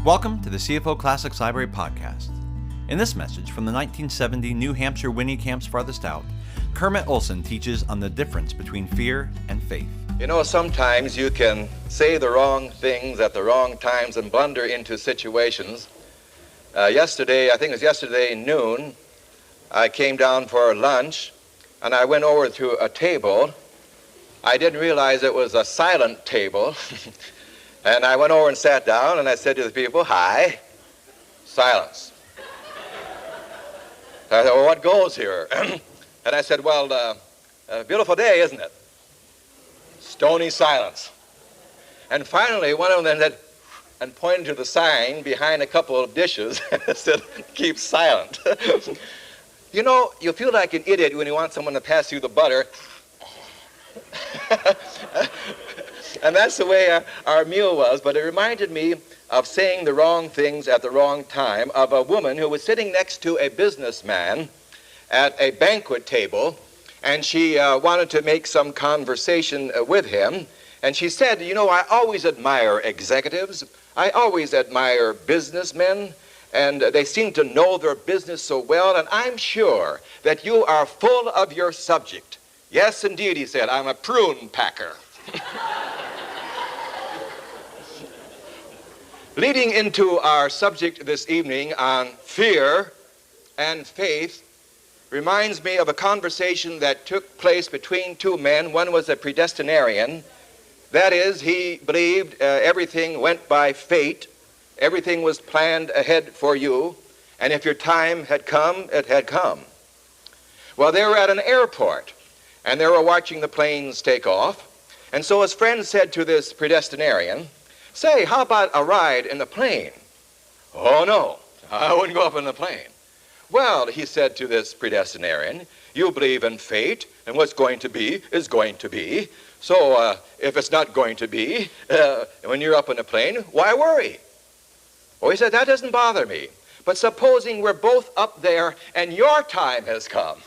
Welcome to the CFO Classics Library Podcast. In this message from the 1970 New Hampshire Winni Camp's Farthest Out, Kermit Olsen teaches on the difference between fear and faith. You know, sometimes you can say the wrong things at the wrong times and blunder into situations. Yesterday, I think it was yesterday noon, I came down for lunch and I went over to a table. I didn't realize it was a silent table. And I went over and sat down and I said to the people, "Hi." Silence. I said, "Well, what goes here?" And I said, "Well, a beautiful day, isn't it?" Stony silence. And finally, one of them said, and pointed to the sign behind a couple of dishes and said, "Keep silent." You know, you feel like an idiot when you want someone to pass you the butter. And that's the way our meal was, but it reminded me of saying the wrong things at the wrong time, of a woman who was sitting next to a businessman at a banquet table, and she wanted to make some conversation with him, and she said, "You know, I always admire executives. I always admire businessmen, and they seem to know their business so well, and I'm sure that you are full of your subject." "Yes, indeed," he said, "I'm a prune packer." Leading into our subject this evening on fear and faith reminds me of a conversation that took place between two men. One was a predestinarian. That is, he believed everything went by fate. Everything was planned ahead for you. And if your time had come, it had come. Well, they were at an airport, and they were watching the planes take off. And so his friend said to this predestinarian, "Say, how about a ride in the plane?" "Oh, no, I wouldn't go up in the plane." "Well," he said to this predestinarian, "you believe in fate, and what's going to be is going to be. So if it's not going to be, when you're up in a plane, why worry?" "Oh," he said, "that doesn't bother me. But supposing we're both up there and your time has come."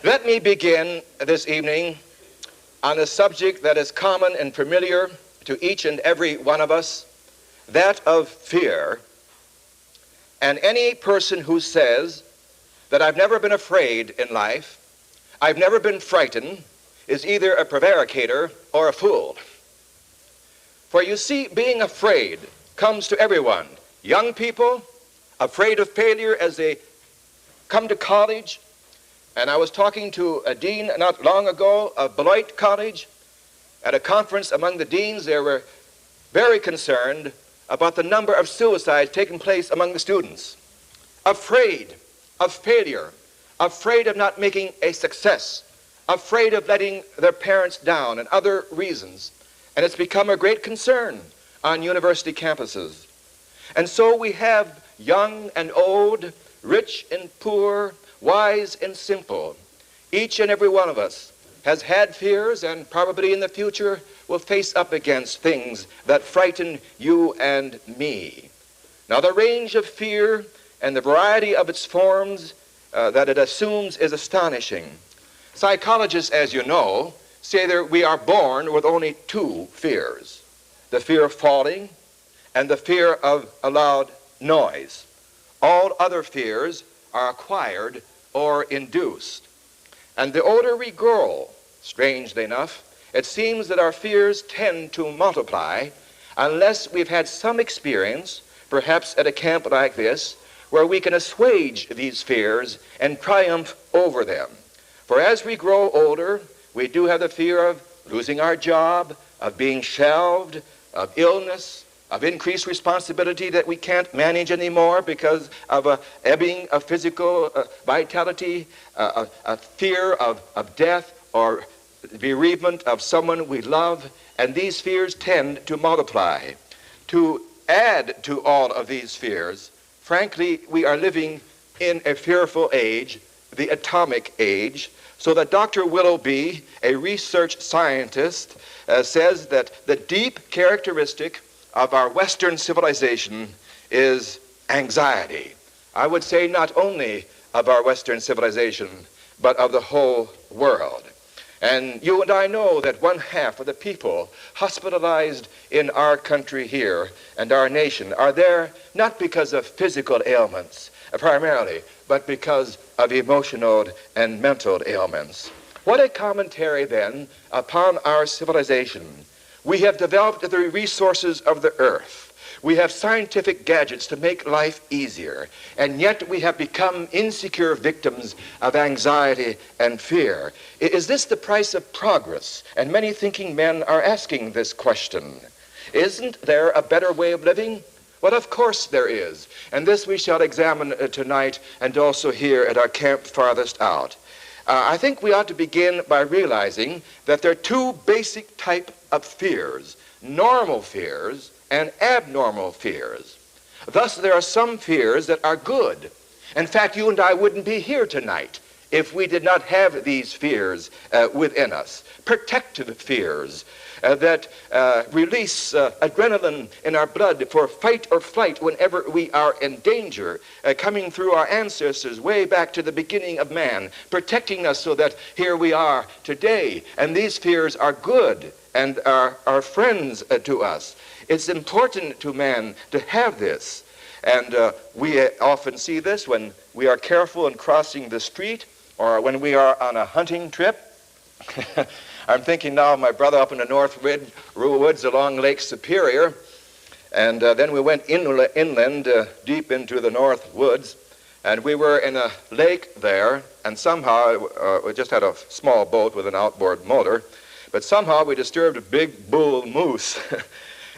Let me begin this evening on a subject that is common and familiar to each and every one of us, that of fear. And any person who says that "I've never been afraid in life, I've never been frightened," is either a prevaricator or a fool. For you see, being afraid comes to everyone. Young people, afraid of failure as they come to college. And I was talking to a dean not long ago of Beloit College. At a conference among the deans, they were very concerned about the number of suicides taking place among the students. Afraid of failure, afraid of not making a success, afraid of letting their parents down, and other reasons. And it's become a great concern on university campuses. And so we have young and old, rich and poor, wise and simple. Each and every one of us has had fears and probably in the future will face up against things that frighten you and me. Now, the range of fear and the variety of its forms that it assumes is astonishing. Psychologists, as you know, say that we are born with only two fears: the fear of falling and the fear of a loud noise. All other fears are acquired or induced. And the older we grow, strangely enough, it seems that our fears tend to multiply unless we've had some experience, perhaps at a camp like this, where we can assuage these fears and triumph over them. For as we grow older, we do have the fear of losing our job, of being shelved, of illness, of increased responsibility that we can't manage anymore because of a ebbing of physical vitality, a fear of death or bereavement of someone we love, and these fears tend to multiply. To add to all of these fears, frankly, we are living in a fearful age, the atomic age, so that Dr. Willoughby, a research scientist, says that the deep characteristic of our Western civilization is anxiety. I would say not only of our Western civilization, but of the whole world. And you and I know that 1/2 of the people hospitalized in our country here and our nation are there not because of physical ailments primarily, but because of emotional and mental ailments. What a commentary then upon our civilization. We have developed the resources of the earth. We have scientific gadgets to make life easier, and yet we have become insecure victims of anxiety and fear. Is this the price of progress? And many thinking men are asking this question. Isn't there a better way of living? Well, of course there is, and this we shall examine tonight and also here at our camp Farthest Out. I think we ought to begin by realizing that there are two basic types of fears, normal fears and abnormal fears. Thus, there are some fears that are good. In fact, you and I wouldn't be here tonight if we did not have these fears within us. Protective fears that release adrenaline in our blood for fight or flight whenever we are in danger, coming through our ancestors way back to the beginning of man, protecting us so that here we are today. And these fears are good and are friends to us. It's important to man to have this. And we often see this when we are careful in crossing the street or when we are on a hunting trip. I'm thinking now of my brother up in the North Woods along Lake Superior. And then we went inland deep into the North Woods. And we were in a lake there. And somehow we just had a small boat with an outboard motor. But somehow we disturbed a big bull moose.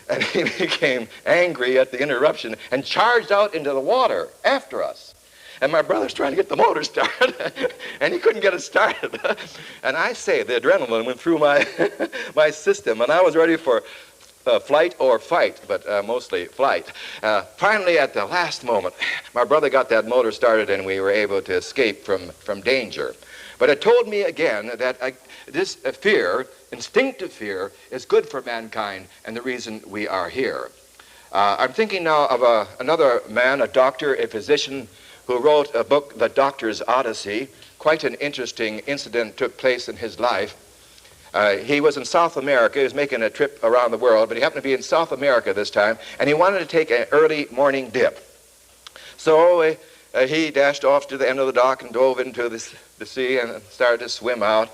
And he became angry at the interruption and charged out into the water after us. And my brother's trying to get the motor started, and he couldn't get it started. And I say, the adrenaline went through my system, and I was ready for flight or fight, but mostly flight. Finally, at the last moment, my brother got that motor started, and we were able to escape from danger. But it told me again that this fear, instinctive fear, is good for mankind and the reason we are here. I'm thinking now of another man, a doctor, a physician, who wrote a book, The Doctor's Odyssey. Quite an interesting incident took place in his life. He was in South America. He was making a trip around the world, but he happened to be in South America this time, and he wanted to take an early morning dip. So he dashed off to the end of the dock and dove into the sea and started to swim out,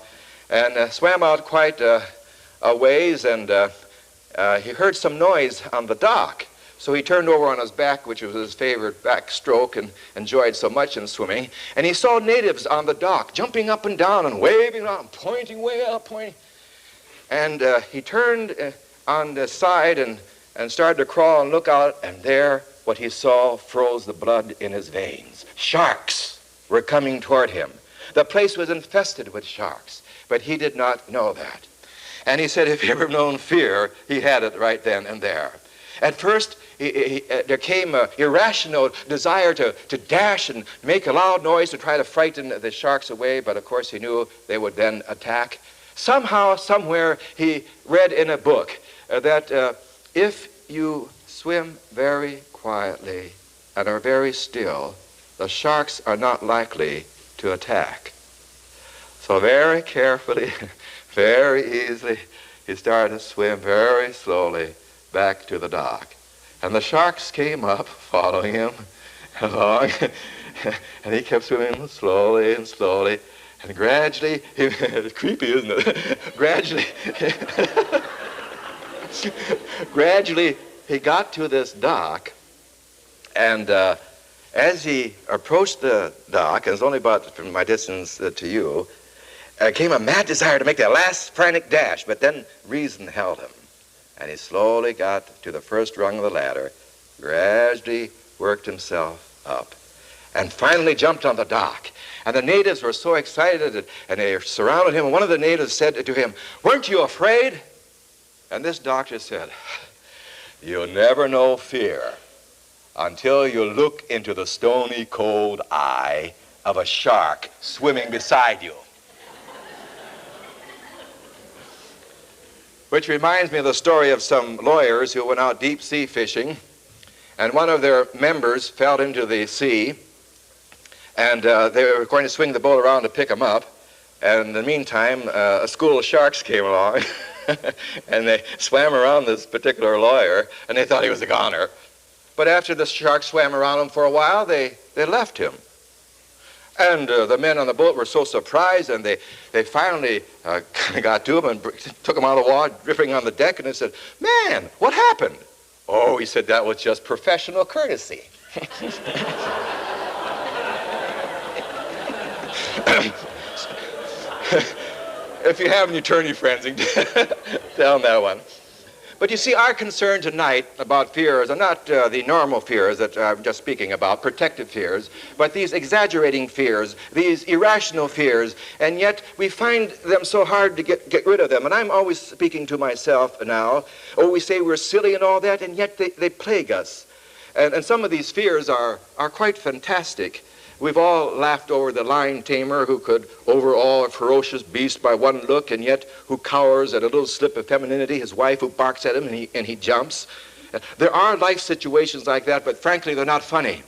and swam out quite a ways, and he heard some noise on the dock. So he turned over on his back, which was his favorite backstroke and enjoyed so much in swimming, and he saw natives on the dock jumping up and down and waving around, pointing way up, pointing. And he turned on the side and started to crawl and look out, and there what he saw froze the blood in his veins. Sharks were coming toward him. The place was infested with sharks, but he did not know that. And he said if he ever known fear, he had it right then and there. At first, there came an irrational desire to dash and make a loud noise to try to frighten the sharks away, but of course he knew they would then attack. Somehow, somewhere, he read in a book that if you swim very quietly and are very still, the sharks are not likely to attack. So very carefully, very easily, he started to swim very slowly back to the dock. And the sharks came up, following him along, and he kept swimming slowly and slowly, and gradually, it's creepy, isn't it? Gradually, he got to this dock, and as he approached the dock, and it's only about from my distance to you, came a mad desire to make that last frantic dash, but then reason held him. And he slowly got to the first rung of the ladder, gradually worked himself up, and finally jumped on the dock. And the natives were so excited, and they surrounded him, and one of the natives said to him, "Weren't you afraid?" And this doctor said, "You'll never know fear until you look into the stony cold eye of a shark swimming beside you." Which reminds me of the story of some lawyers who went out deep sea fishing, and one of their members fell into the sea, and they were going to swing the boat around to pick him up, And in the meantime, a school of sharks came along, and they swam around this particular lawyer, and they thought he was a goner. But after the sharks swam around him for a while, they left him. And the men on the boat were so surprised, and they finally got to him and took him out of the water, drifting on the deck, and they said, "Man, what happened?" "Oh," he said, "that was just professional courtesy." If you haven't, you turn your friends and tell them that one. But you see, our concern tonight about fears are not the normal fears that I'm just speaking about, protective fears, but these exaggerating fears, these irrational fears, and yet we find them so hard to get rid of them. And I'm always speaking to myself now. Oh, we say we're silly and all that, and yet they plague us. And some of these fears are quite fantastic. We've all laughed over the lion tamer who could overawe a ferocious beast by one look, and yet who cowers at a little slip of femininity, his wife who barks at him and he jumps. There are life situations like that, but frankly, they're not funny.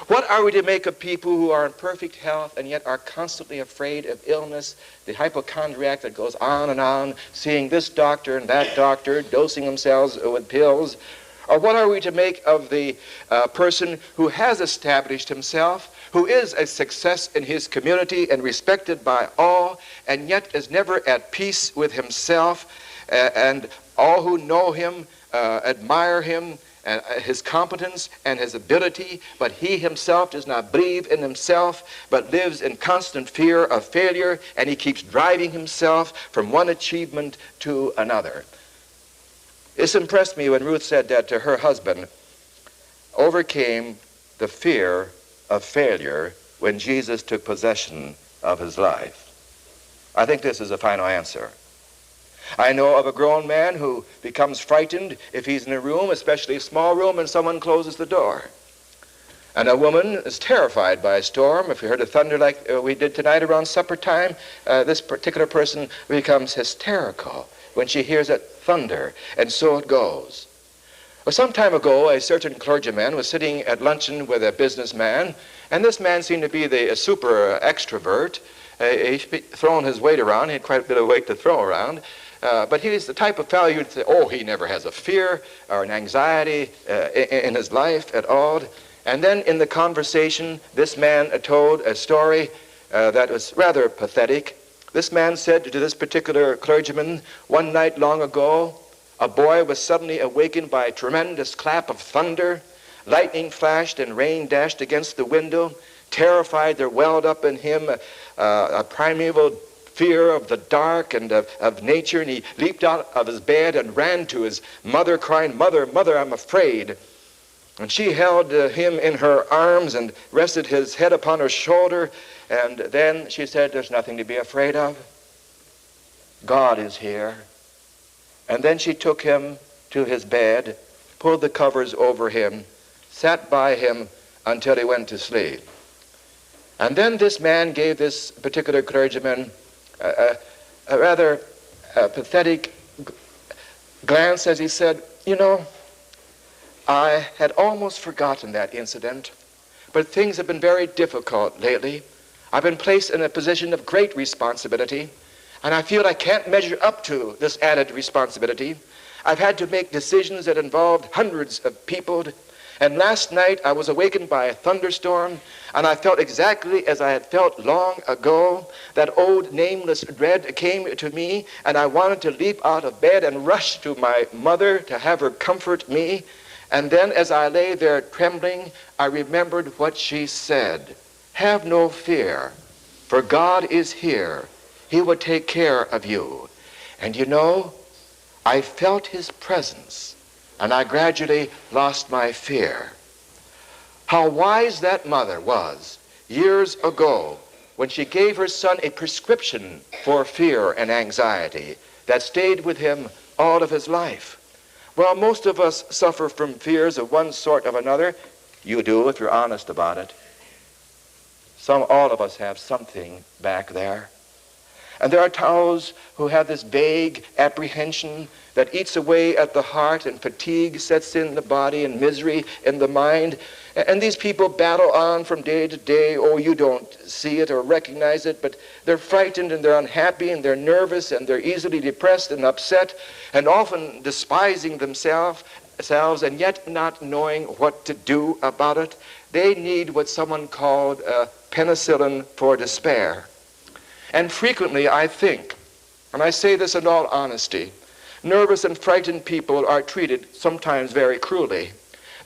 What are we to make of people who are in perfect health and yet are constantly afraid of illness, the hypochondriac that goes on, seeing this doctor and that doctor, dosing themselves with pills? Or what are we to make of the person who has established himself, who is a success in his community and respected by all, and yet is never at peace with himself, and all who know him admire him, and his competence and his ability, but he himself does not believe in himself, but lives in constant fear of failure, and he keeps driving himself from one achievement to another. This impressed me when Ruth said that her husband overcame the fear of failure when Jesus took possession of his life. I think this is a final answer. I know of a grown man who becomes frightened if he's in a room, especially a small room, and someone closes the door. And a woman is terrified by a storm. If you heard of thunder like we did tonight around supper time, this particular person becomes hysterical when she hears that thunder, and so it goes. Well, some time ago, a certain clergyman was sitting at luncheon with a businessman, and this man seemed to be a super extrovert. He'd thrown his weight around. He had quite a bit of weight to throw around. But he's the type of fellow you'd say, oh, he never has a fear or an anxiety in his life at all. And then in the conversation, this man told a story that was rather pathetic. This man said to this particular clergyman, one night long ago, a boy was suddenly awakened by a tremendous clap of thunder. Lightning flashed and rain dashed against the window. Terrified, there welled up in him a primeval fear of the dark and of nature, and he leaped out of his bed and ran to his mother, crying, "Mother, mother, I'm afraid." And she held him in her arms and rested his head upon her shoulder, and then she said, "There's nothing to be afraid of. God is here." And then she took him to his bed, pulled the covers over him, sat by him until he went to sleep. And then this man gave this particular clergyman a rather pathetic glance as he said, "You know, I had almost forgotten that incident, but things have been very difficult lately. I've been placed in a position of great responsibility, and I feel I can't measure up to this added responsibility. I've had to make decisions that involved hundreds of people, and last night I was awakened by a thunderstorm, and I felt exactly as I had felt long ago. That old nameless dread came to me, and I wanted to leap out of bed and rush to my mother to have her comfort me. And then as I lay there trembling, I remembered what she said. Have no fear, for God is here. He will take care of you." And you know, I felt his presence, and I gradually lost my fear. How wise that mother was years ago when she gave her son a prescription for fear and anxiety that stayed with him all of his life. Well, most of us suffer from fears of one sort or another. You do, if you're honest about it. All of us have something back there. And there are those who have this vague apprehension that eats away at the heart, and fatigue sets in the body, and misery in the mind. And these people battle on from day to day. Oh, you don't see it or recognize it, but they're frightened and they're unhappy and they're nervous and they're easily depressed and upset and often despising themselves and yet not knowing what to do about it. They need what someone called penicillin for despair. And frequently I think, and I say this in all honesty, nervous and frightened people are treated sometimes very cruelly.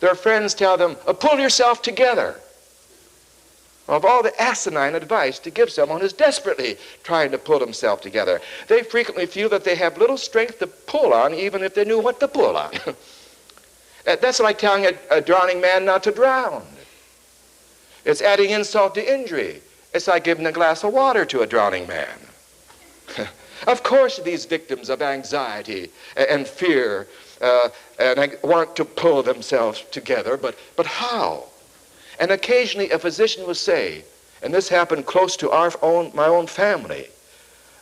Their friends tell them, pull yourself together. Of all the asinine advice to give someone who's desperately trying to pull himself together. They frequently feel that they have little strength to pull on, even if they knew what to pull on. That's like telling a drowning man not to drown. It's adding insult to injury. It's like giving a glass of water to a drowning man. Of course, these victims of anxiety and fear and want to pull themselves together, but how? And occasionally a physician will say, and this happened close to my own family,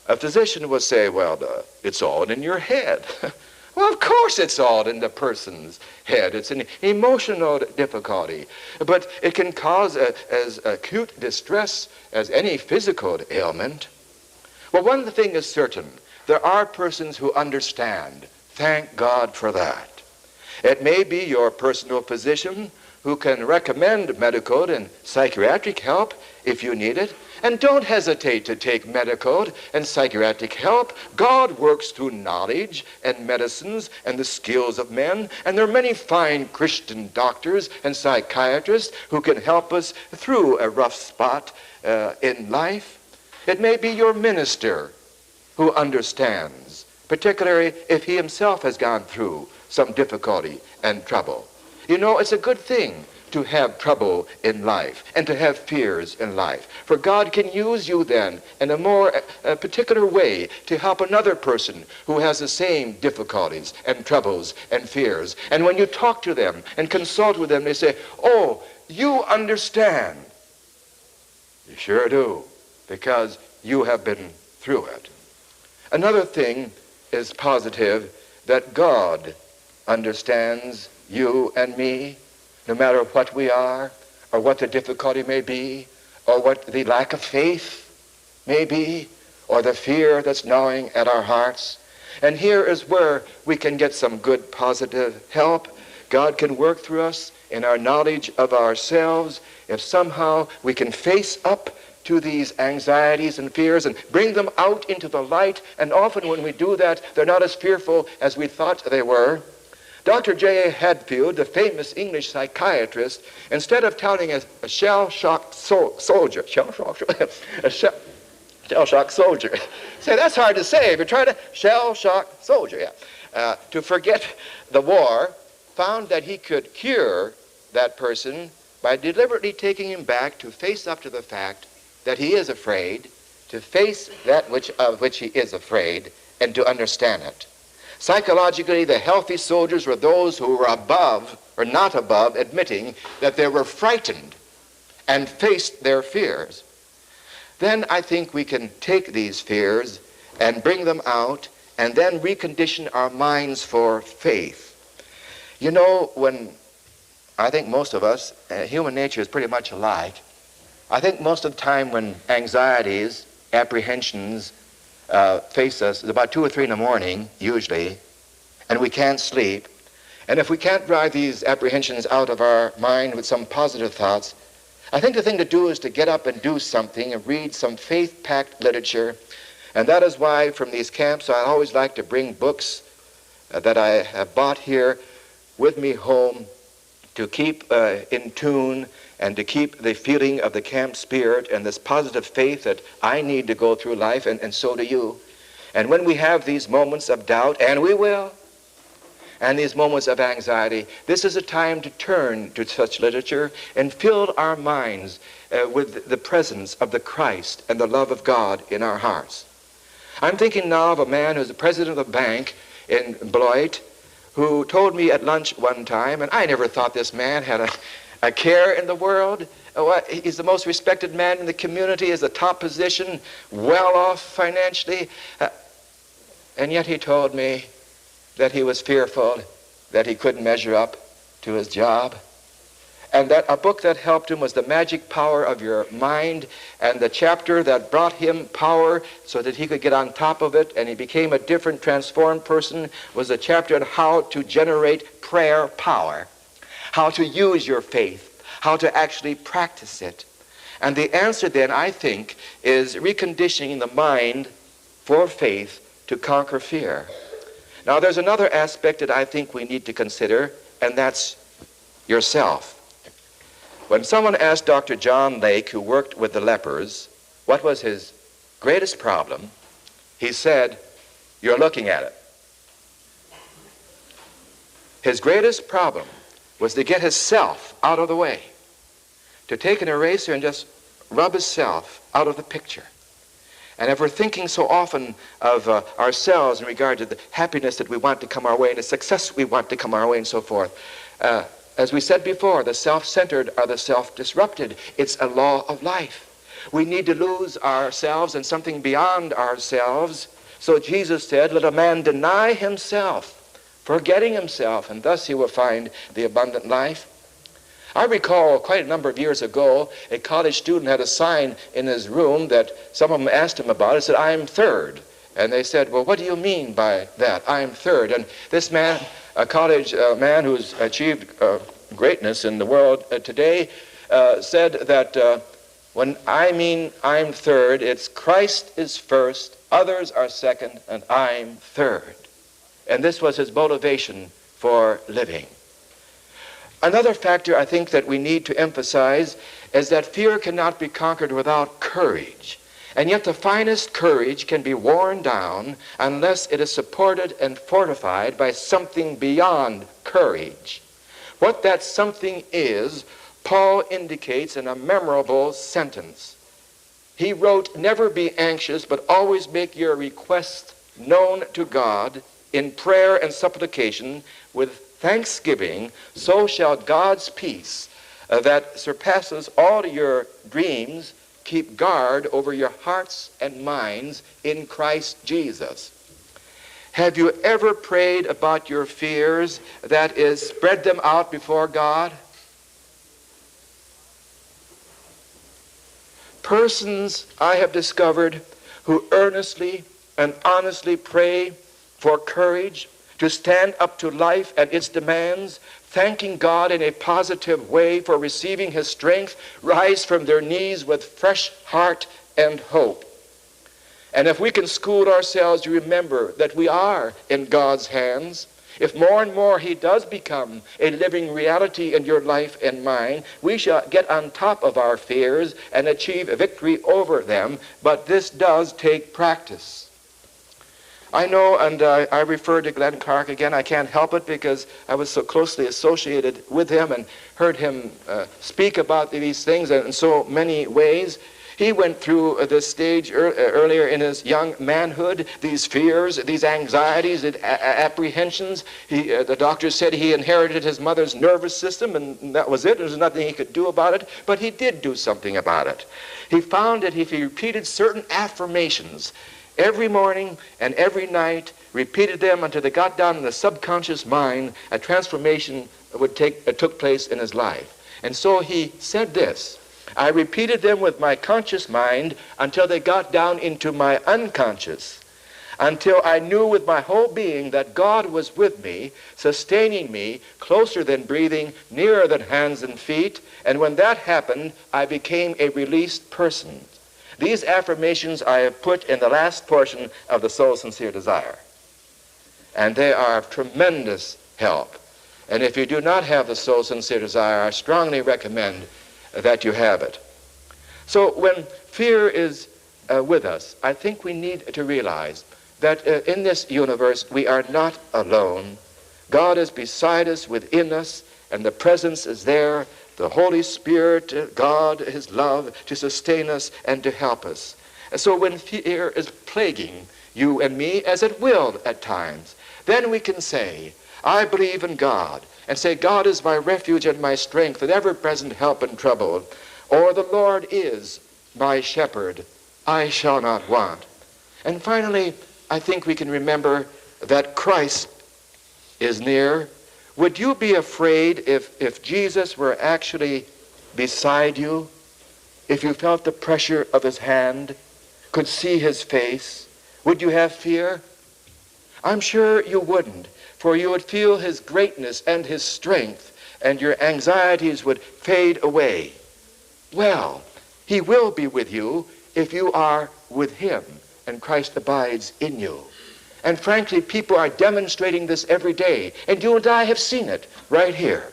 a physician will say, well, it's all in your head. Well, of course it's all in the person's head. It's an emotional difficulty, but it can cause as acute distress as any physical ailment. Well, one thing is certain. There are persons who understand. Thank God for that. It may be your personal physician who can recommend medical and psychiatric help if you need it. And don't hesitate to take medical and psychiatric help. God works through knowledge and medicines and the skills of men. And there are many fine Christian doctors and psychiatrists who can help us through a rough spot in life. It may be your minister who understands, particularly if he himself has gone through some difficulty and trouble. You know, it's a good thing to have trouble in life and to have fears in life. For God can use you then in a more particular way to help another person who has the same difficulties and troubles and fears. And when you talk to them and consult with them, they say, oh, you understand. You sure do, because you have been through it. Another thing is positive, that God understands you and me, no matter what we are, or what the difficulty may be, or what the lack of faith may be, or the fear that's gnawing at our hearts. And here is where we can get some good positive help. God can work through us in our knowledge of ourselves if somehow we can face up to these anxieties and fears and bring them out into the light. And often when we do that, they're not as fearful as we thought they were. Dr. J.A. Hadfield, the famous English psychiatrist, instead of telling a shell-shocked soldier, a shell-shocked soldier, say, that's hard to say, if you're trying to, shell-shocked soldier, to forget the war, found that he could cure that person by deliberately taking him back to face up to the fact that he is afraid, to face that of which he is afraid, and to understand it. Psychologically, the healthy soldiers were those who were above, or not above, admitting that they were frightened and faced their fears. Then I think we can take these fears and bring them out and then recondition our minds for faith. You know, when I think most of us, human nature is pretty much alike. I think most of the time when anxieties, apprehensions, face us, it's about 2 or 3 in the morning, usually, and we can't sleep. And if we can't drive these apprehensions out of our mind with some positive thoughts, I think the thing to do is to get up and do something and read some faith-packed literature. And that is why from these camps I always like to bring books that I have bought here with me home to keep in tune and to keep the feeling of the camp spirit and this positive faith that I need to go through life, and so do you. And when we have these moments of doubt, and we will, and these moments of anxiety, this is a time to turn to such literature and fill our minds with the presence of the Christ and the love of God in our hearts. I'm thinking now of a man who's the president of a bank in Beloit, who told me at lunch one time, and I never thought this man had a care in the world, He's the most respected man in the community, is the top position, well off financially. And yet he told me that he was fearful that he couldn't measure up to his job. And that a book that helped him was The Magic Power of Your Mind, and the chapter that brought him power so that he could get on top of it and he became a different, transformed person was a chapter on how to generate prayer power, how to use your faith, how to actually practice it. And the answer then, I think, is reconditioning the mind for faith to conquer fear. Now, there's another aspect that I think we need to consider, and that's yourself. When someone asked Dr. John Lake, who worked with the lepers, what was his greatest problem, he said, "You're looking at it." His greatest problem was to get his self out of the way, to take an eraser and just rub his self out of the picture. And if we're thinking so often of ourselves in regard to the happiness that we want to come our way and the success we want to come our way and so forth, as we said before, the self-centered are the self-disrupted. It's a law of life. We need to lose ourselves and something beyond ourselves. So Jesus said, let a man deny himself, forgetting himself, and thus he will find the abundant life. I recall quite a number of years ago, a college student had a sign in his room that some of them asked him about. It said, "I'm third." And they said, "Well, what do you mean by that, I'm third?" And this man, a college man who's achieved greatness in the world today, said that when I mean I'm third, it's Christ is first, others are second, and I'm third. And this was his motivation for living. Another factor I think that we need to emphasize is that fear cannot be conquered without courage. And yet the finest courage can be worn down unless it is supported and fortified by something beyond courage. What that something is, Paul indicates in a memorable sentence. He wrote, "Never be anxious, but always make your requests known to God in prayer and supplication with thanksgiving, so shall God's peace that surpasses all your dreams keep guard over your hearts and minds in Christ Jesus." Have you ever prayed about your fears, that is, spread them out before God? Persons I have discovered who earnestly and honestly pray for courage to stand up to life and its demands, thanking God in a positive way for receiving his strength, rise from their knees with fresh heart and hope. And if we can school ourselves to remember that we are in God's hands, if more and more he does become a living reality in your life and mine, we shall get on top of our fears and achieve victory over them, but this does take practice. I know, and I refer to Glenn Clark again. I can't help it because I was so closely associated with him and heard him speak about these things in so many ways. He went through this stage earlier in his young manhood, these fears, these anxieties, apprehensions. The doctor said he inherited his mother's nervous system, and that was it. There was nothing he could do about it, but he did do something about it. He found that if he repeated certain affirmations every morning and every night, repeated them until they got down in the subconscious mind, a transformation took place in his life. And so he said this, "I repeated them with my conscious mind until they got down into my unconscious, until I knew with my whole being that God was with me, sustaining me, closer than breathing, nearer than hands and feet, and when that happened, I became a released person." These affirmations I have put in the last portion of the Soul Sincere Desire. And they are of tremendous help. And if you do not have the Soul Sincere Desire, I strongly recommend that you have it. So when fear is with us, I think we need to realize that in this universe we are not alone. God is beside us, within us, and the presence is there. The Holy Spirit, God, his love to sustain us and to help us. And so when fear is plaguing you and me, as it will at times, then we can say, I believe in God, and say, God is my refuge and my strength, an ever-present help in trouble. or the Lord is my shepherd, I shall not want. And finally, I think we can remember that Christ is near. Would you be afraid if Jesus were actually beside you? If you felt the pressure of his hand, could see his face, would you have fear? I'm sure you wouldn't, for you would feel his greatness and his strength, and your anxieties would fade away. Well, he will be with you if you are with him and Christ abides in you. And frankly, people are demonstrating this every day, and you and I have seen it right here.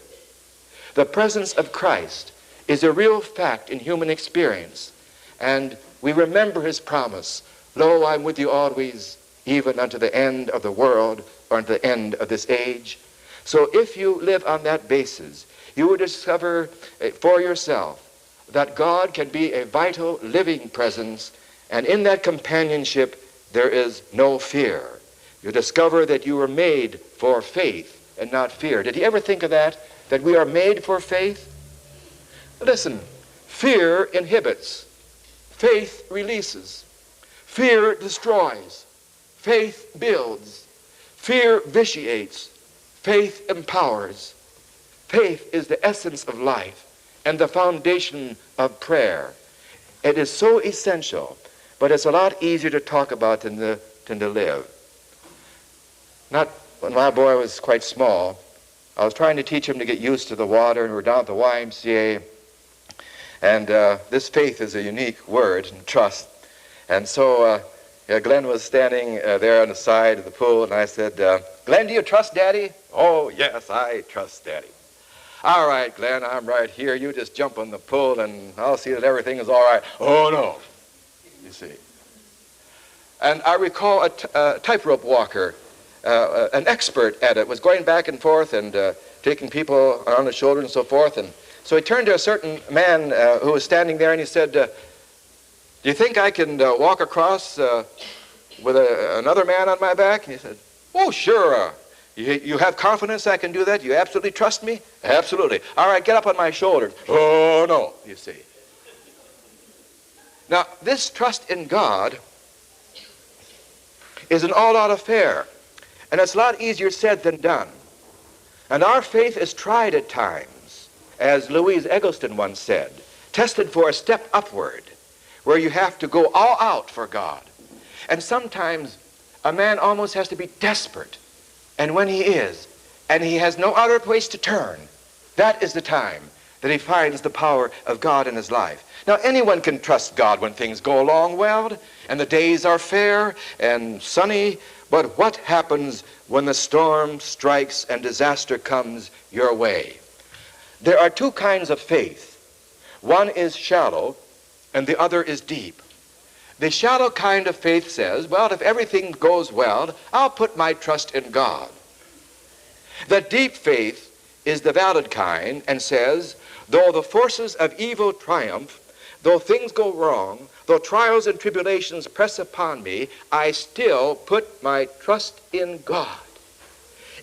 The presence of Christ is a real fact in human experience, and we remember his promise, lo, I'm with you always, even unto the end of the world, or unto the end of this age. So if you live on that basis, you will discover for yourself that God can be a vital, living presence, and in that companionship there is no fear. You discover that you were made for faith and not fear. Did you ever think of that? That we are made for faith? Listen, fear inhibits. Faith releases. Fear destroys. Faith builds. Fear vitiates. Faith empowers. Faith is the essence of life and the foundation of prayer. It is so essential, but it's a lot easier to talk about than to live. Not when my boy was quite small, I was trying to teach him to get used to the water, and we were down at the YMCA, and this faith is a unique word, and trust. And so Glenn was standing there on the side of the pool, and I said, Glenn, do you trust Daddy? Oh, yes, I trust Daddy. All right, Glenn, I'm right here. You just jump on the pool, and I'll see that everything is all right. Oh, no, you see. And I recall a tightrope walker, an expert at it, was going back and forth and taking people on his shoulder and so forth. And so he turned to a certain man who was standing there, and he said, do you think I can walk across with another man on my back? And he said, oh, sure. You have confidence I can do that? You absolutely trust me? Absolutely. All right, get up on my shoulders. Oh, no, you see. Now, this trust in God is an all-out affair, and it's a lot easier said than done. And our faith is tried at times, as Louise Eggleston once said, tested for a step upward, where you have to go all out for God. And sometimes a man almost has to be desperate. And when he is, and he has no other place to turn, that is the time that he finds the power of God in his life. Now, anyone can trust God when things go along well, and the days are fair and sunny, but what happens when the storm strikes and disaster comes your way? There are two kinds of faith. One is shallow, and the other is deep. The shallow kind of faith says, well, if everything goes well, I'll put my trust in God. The deep faith is the valid kind and says, though the forces of evil triumph, though things go wrong, though trials and tribulations press upon me, I still put my trust in God.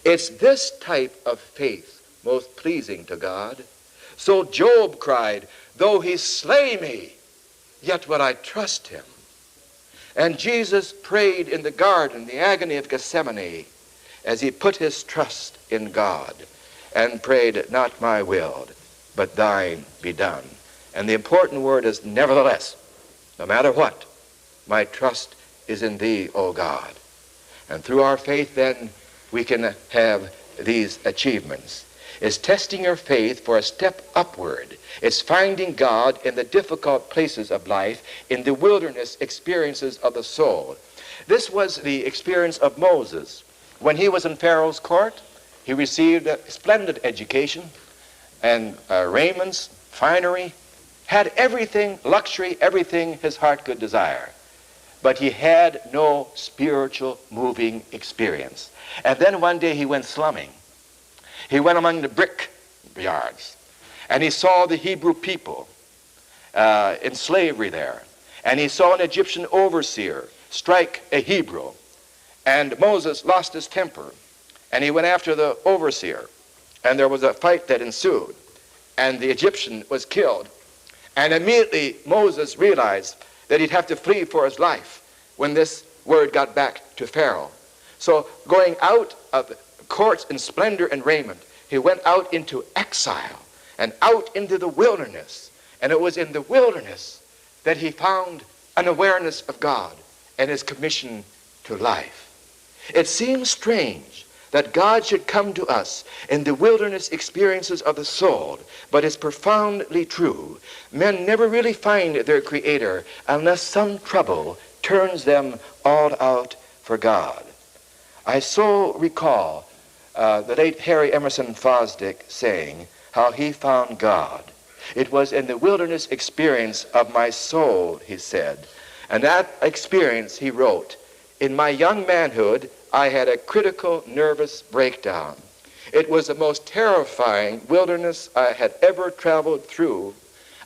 It's this type of faith most pleasing to God. So Job cried, though he slay me, yet will I trust him. And Jesus prayed in the garden, the agony of Gethsemane, as he put his trust in God and prayed, not my will, but thine be done. And the important word is nevertheless, no matter what, my trust is in thee, O God. And through our faith then, we can have these achievements. It's testing your faith for a step upward. It's finding God in the difficult places of life, in the wilderness experiences of the soul. This was the experience of Moses. When he was in Pharaoh's court, he received a splendid education and raiments, finery, had everything, luxury, everything his heart could desire. But he had no spiritual moving experience. And then one day he went slumming. He went among the brick yards, and he saw the Hebrew people in slavery there. And he saw an Egyptian overseer strike a Hebrew. And Moses lost his temper, and he went after the overseer. And there was a fight that ensued, and the Egyptian was killed. And immediately Moses realized that he'd have to flee for his life when this word got back to Pharaoh. So going out of courts in splendor and raiment, he went out into exile and out into the wilderness. And it was in the wilderness that he found an awareness of God and his commission to life. It seems strange that God should come to us in the wilderness experiences of the soul, but it's profoundly true. Men never really find their Creator unless some trouble turns them all out for God. I so recall the late Harry Emerson Fosdick saying how he found God. It was in the wilderness experience of my soul, he said. And that experience, he wrote, in my young manhood, I had a critical nervous breakdown. It was the most terrifying wilderness I had ever traveled through.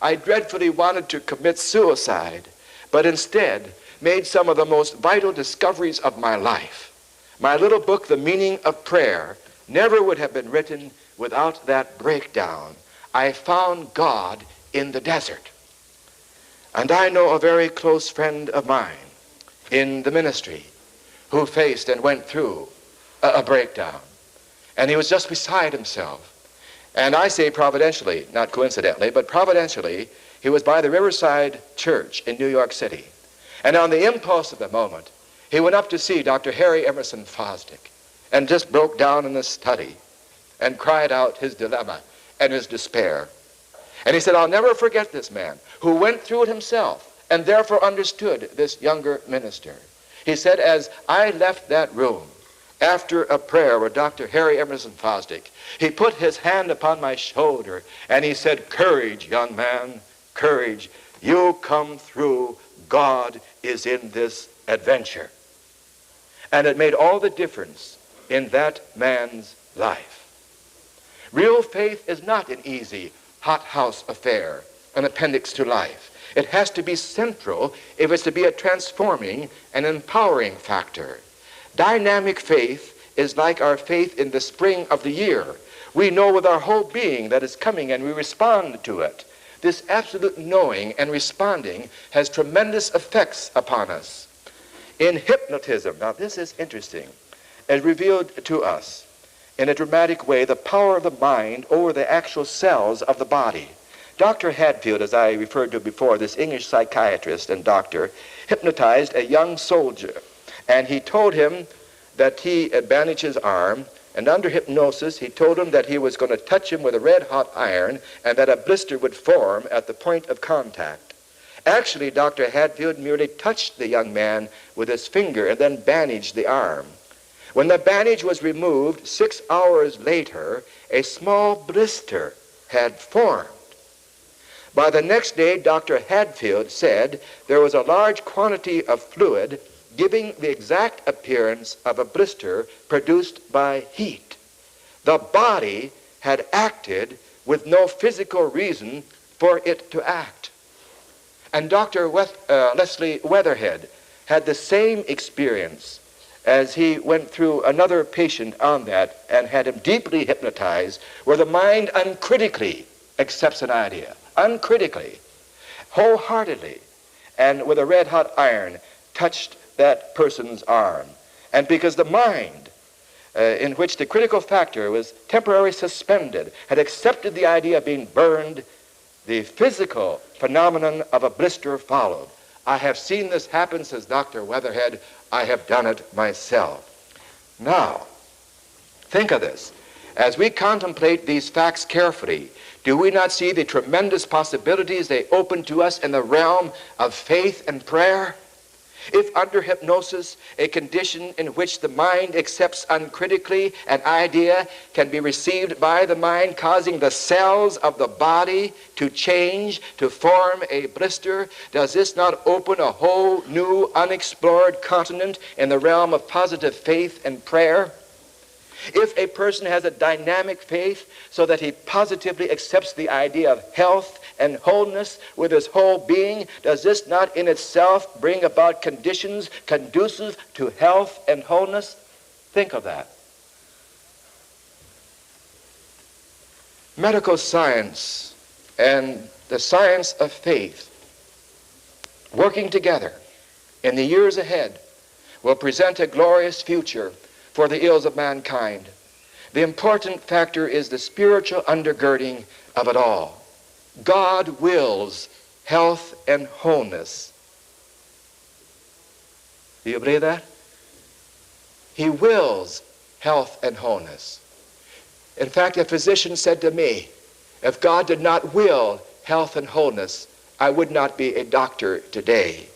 I dreadfully wanted to commit suicide, but instead made some of the most vital discoveries of my life. My little book, The Meaning of Prayer, never would have been written without that breakdown. I found God in the desert. And I know a very close friend of mine in the ministry who faced and went through a breakdown. And he was just beside himself. And I say providentially, not coincidentally, but providentially, he was by the Riverside Church in New York City. And on the impulse of the moment, he went up to see Dr. Harry Emerson Fosdick and just broke down in the study and cried out his dilemma and his despair. And he said, I'll never forget this man who went through it himself and therefore understood this younger minister. He said, as I left that room after a prayer with Dr. Harry Emerson Fosdick, he put his hand upon my shoulder and he said, courage, young man, courage. You come through. God is in this adventure. And it made all the difference in that man's life. Real faith is not an easy hothouse affair, an appendix to life. It has to be central if it's to be a transforming and empowering factor. Dynamic faith is like our faith in the spring of the year. We know with our whole being that it's coming and we respond to it. This absolute knowing and responding has tremendous effects upon us. In hypnotism, now this is interesting, as revealed to us in a dramatic way the power of the mind over the actual cells of the body. Dr. Hadfield, as I referred to before, this English psychiatrist and doctor, hypnotized a young soldier. And he told him that he had bandaged his arm, and under hypnosis he told him that he was going to touch him with a red-hot iron and that a blister would form at the point of contact. Actually, Dr. Hadfield merely touched the young man with his finger and then bandaged the arm. When the bandage was removed, 6 hours later, a small blister had formed. By the next day, Dr. Hadfield said there was a large quantity of fluid giving the exact appearance of a blister produced by heat. The body had acted with no physical reason for it to act. And Dr. Leslie Weatherhead had the same experience as he went through another patient on that and had him deeply hypnotized, where the mind uncritically accepts an idea, uncritically, wholeheartedly, and with a red-hot iron touched that person's arm. And because the mind, in which the critical factor was temporarily suspended, had accepted the idea of being burned, the physical phenomenon of a blister followed. I have seen this happen, says Dr. Weatherhead. I have done it myself. Now, think of this. As we contemplate these facts carefully, do we not see the tremendous possibilities they open to us in the realm of faith and prayer? If under hypnosis, a condition in which the mind accepts uncritically an idea can be received by the mind, causing the cells of the body to change, to form a blister, does this not open a whole new unexplored continent in the realm of positive faith and prayer? If a person has a dynamic faith so that he positively accepts the idea of health and wholeness with his whole being, does this not in itself bring about conditions conducive to health and wholeness? Think of that. Medical science and the science of faith working together in the years ahead will present a glorious future for the ills of mankind. The important factor is the spiritual undergirding of it all. God wills health and wholeness. Do you believe that? He wills health and wholeness. In fact, a physician said to me, if God did not will health and wholeness, I would not be a doctor today.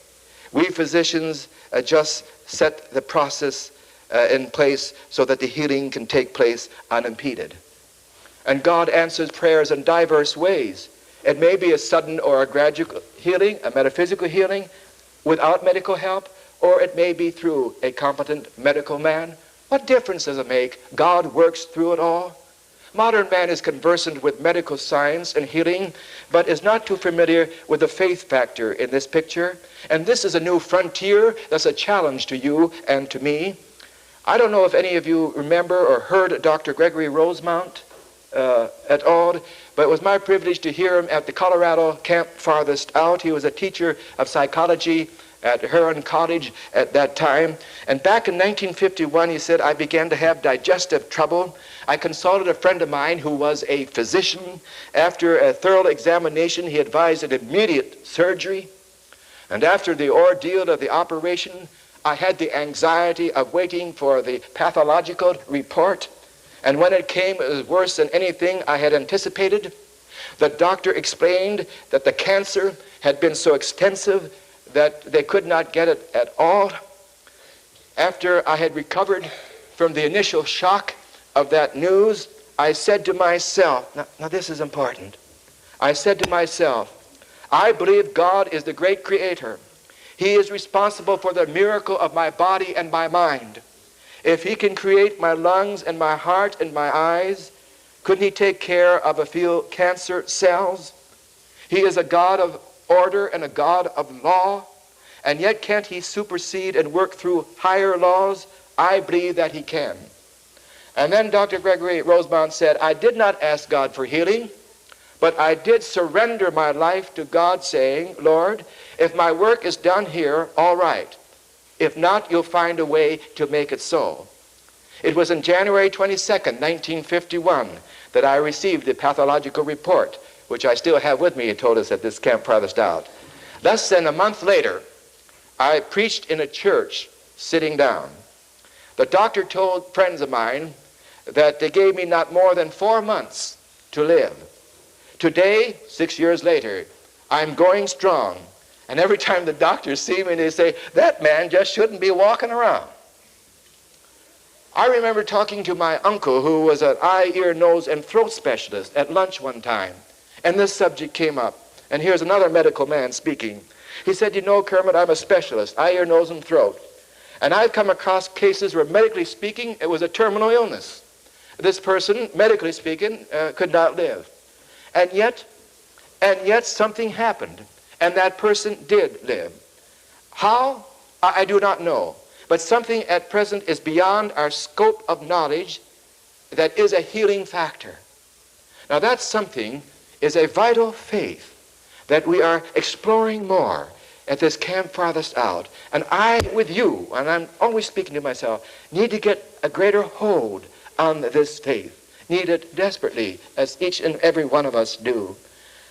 We physicians just set the process in place so that the healing can take place unimpeded. And God answers prayers in diverse ways. It may be a sudden or a gradual healing, a metaphysical healing without medical help, or it may be through a competent medical man. What difference does it make? God works through it all. Modern man is conversant with medical science and healing, but is not too familiar with the faith factor in this picture. And this is a new frontier that's a challenge to you and to me. I don't know if any of you remember or heard Dr. Gregory Rosemount at all, but it was my privilege to hear him at the Colorado Camp Farthest Out. He was a teacher of psychology at Huron College at that time. And back in 1951, he said, I began to have digestive trouble. I consulted a friend of mine who was a physician. After a thorough examination, he advised an immediate surgery. And after the ordeal of the operation, I had the anxiety of waiting for the pathological report. And when it came, it was worse than anything I had anticipated. The doctor explained that the cancer had been so extensive that they could not get it at all. After I had recovered from the initial shock of that news, I said to myself, now this is important. I said to myself, I believe God is the great creator. He is responsible for the miracle of my body and my mind. If he can create my lungs and my heart and my eyes, couldn't he take care of a few cancer cells? He is a God of order and a God of law, and yet can't he supersede and work through higher laws? I believe that he can. And then Dr. Gregory Rosemount said, I did not ask God for healing, but I did surrender my life to God, saying, Lord, if my work is done here, all right. If not, you'll find a way to make it so. It was on January 22nd, 1951, that I received the pathological report, which I still have with me, he told us at this Camp Farthest Out. Less than a month later, I preached in a church sitting down. The doctor told friends of mine that they gave me not more than 4 months to live. Today, 6 years later, I'm going strong. And every time the doctors see me, they say, that man just shouldn't be walking around. I remember talking to my uncle, who was an eye, ear, nose, and throat specialist, at lunch one time. And this subject came up. And here's another medical man speaking. He said, you know, Kermit, I'm a specialist, eye, ear, nose, and throat. And I've come across cases where, medically speaking, it was a terminal illness. This person, medically speaking, could not live. And yet something happened. And that person did live. How? I do not know. But something at present is beyond our scope of knowledge that is a healing factor. Now that something is a vital faith that we are exploring more at this Camp Farthest Out. And I, with you, and I'm always speaking to myself, need to get a greater hold on this faith. Need it desperately, as each and every one of us do.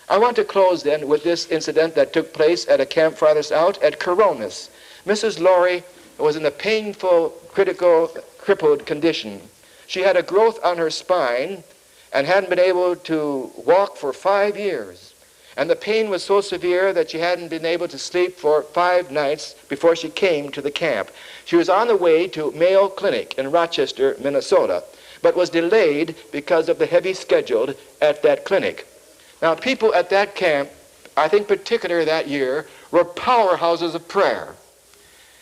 I want to close then with this incident that took place at a Camp Farthest Out at Coronis. Mrs. Laurie was in a painful, crippled condition. She had a growth on her spine and hadn't been able to walk for 5 years. And the pain was so severe that she hadn't been able to sleep for 5 nights before she came to the camp. She was on the way to Mayo Clinic in Rochester, Minnesota, but was delayed because of the heavy schedule at that clinic. Now, people at that camp, I think particularly that year, were powerhouses of prayer.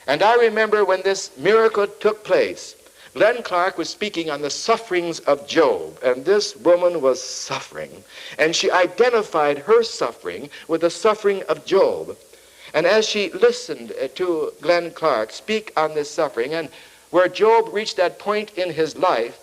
And I remember when this miracle took place, Glenn Clark was speaking on the sufferings of Job, and this woman was suffering. And she identified her suffering with the suffering of Job. And as she listened to Glenn Clark speak on this suffering, and where Job reached that point in his life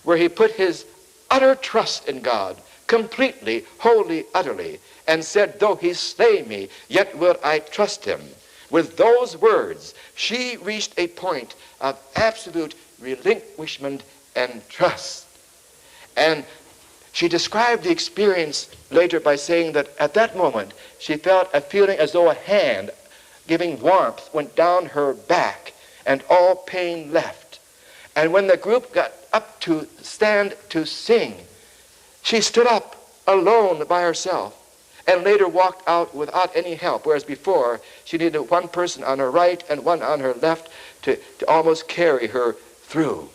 where he put his utter trust in God, completely, wholly, utterly, and said, though he slay me, yet will I trust him. With those words, she reached a point of absolute relinquishment and trust. And she described the experience later by saying that at that moment, she felt a feeling as though a hand giving warmth went down her back and all pain left. And when the group got up to stand to sing, she stood up alone by herself and later walked out without any help, whereas before she needed one person on her right and one on her left to almost carry her through.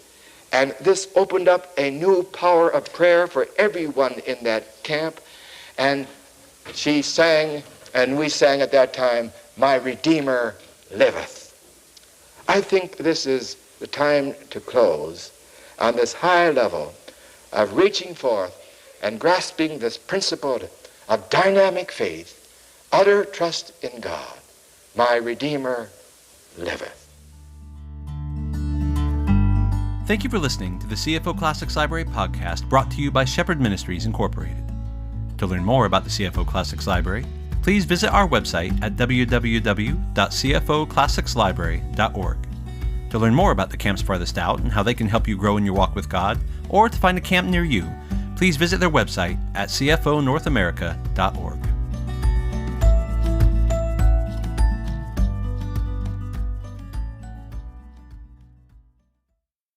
And this opened up a new power of prayer for everyone in that camp. And she sang, and we sang at that time, "My Redeemer liveth." I think this is the time to close on this high level of reaching forth and grasping this principle of dynamic faith, utter trust in God. My Redeemer liveth. Thank you for listening to the CFO Classics Library podcast brought to you by Shepherd Ministries Incorporated. To learn more about the CFO Classics Library, please visit our website at www.cfoclassicslibrary.org. To learn more about the camps farthest out and how they can help you grow in your walk with God, or to find a camp near you, please visit their website at cfonorthamerica.org.